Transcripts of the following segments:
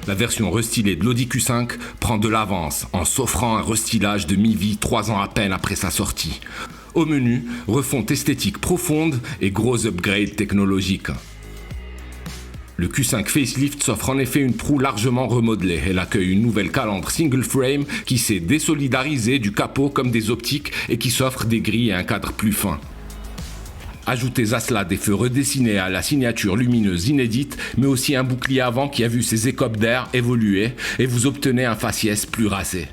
La version restylée de l'Audi Q5 prend de l'avance en s'offrant un restylage de mi-vie 3 ans à peine après sa sortie. Au menu, refonte esthétique profonde et gros upgrade technologique. Le Q5 Facelift s'offre en effet une proue largement remodelée. Elle accueille une nouvelle calandre single frame qui s'est désolidarisée du capot comme des optiques et qui s'offre des grilles et un cadre plus fin. Ajoutez à cela des feux redessinés à la signature lumineuse inédite, mais aussi un bouclier avant qui a vu ses écopes d'air évoluer et vous obtenez un faciès plus racé.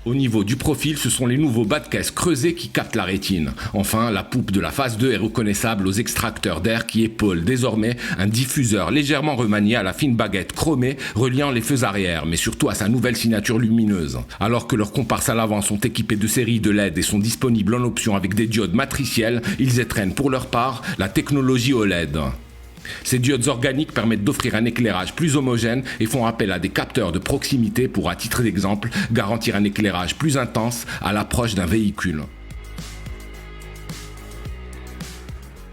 Au niveau du profil, ce sont les nouveaux bas de caisse creusés qui captent la rétine. Enfin, la poupe de la phase 2 est reconnaissable aux extracteurs d'air qui épaulent désormais un diffuseur légèrement remanié à la fine baguette chromée reliant les feux arrière, mais surtout à sa nouvelle signature lumineuse. Alors que leurs comparses à l'avant sont équipés de séries de LED et sont disponibles en option avec des diodes matricielles, ils étrennent pour leur part la technologie OLED. Ces diodes organiques permettent d'offrir un éclairage plus homogène et font appel à des capteurs de proximité pour, à titre d'exemple, garantir un éclairage plus intense à l'approche d'un véhicule.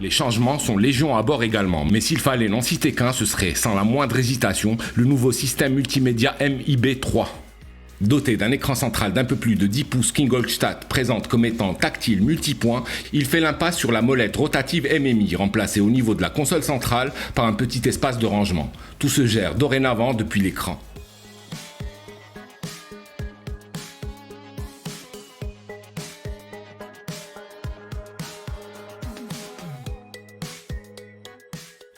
Les changements sont légion à bord également, mais s'il fallait n'en citer qu'un, ce serait, sans la moindre hésitation, le nouveau système multimédia MIB3. Doté d'un écran central d'un peu plus de 10 pouces qu'Ingolstadt présente comme étant tactile multipoint, il fait l'impasse sur la molette rotative MMI, remplacée au niveau de la console centrale par un petit espace de rangement. Tout se gère dorénavant depuis l'écran.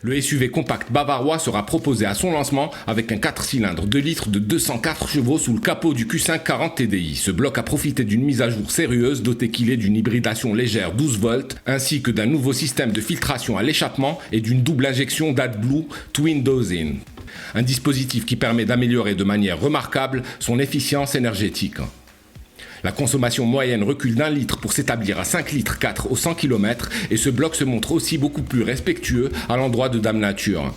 Le SUV compact bavarois sera proposé à son lancement avec un 4 cylindres 2 litres de 204 chevaux sous le capot du Q5 40 TDI. Ce bloc a profité d'une mise à jour sérieuse doté qu'il est d'une hybridation légère 12 volts ainsi que d'un nouveau système de filtration à l'échappement et d'une double injection d'AdBlue Twin Dosing. Un dispositif qui permet d'améliorer de manière remarquable son efficience énergétique. La consommation moyenne recule d'1 litre pour s'établir à 5 litres 4 au 100 km et ce bloc se montre aussi beaucoup plus respectueux à l'endroit de Dame Nature.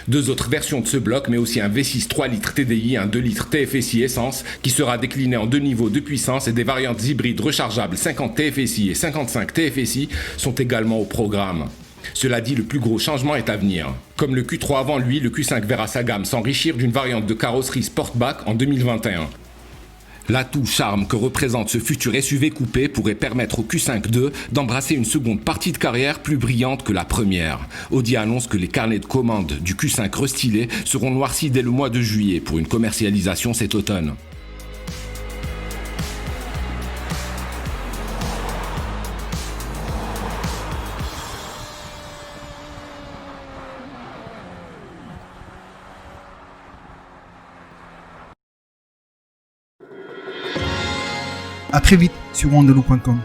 Deux autres versions de ce bloc, mais aussi un V6 3 litres TDI, un 2 litres TFSI essence qui sera décliné en 2 niveaux de puissance et des variantes hybrides rechargeables 50 TFSI et 55 TFSI sont également au programme. Cela dit, le plus gros changement est à venir. Comme le Q3 avant lui, le Q5 verra sa gamme s'enrichir d'une variante de carrosserie Sportback en 2021. L'atout charme que représente ce futur SUV coupé pourrait permettre au Q5-2 d'embrasser une seconde partie de carrière plus brillante que la première. Audi annonce que les carnets de commandes du Q5 restylé seront noircis dès le mois de juillet pour une commercialisation cet automne. À très vite sur wandelou.com.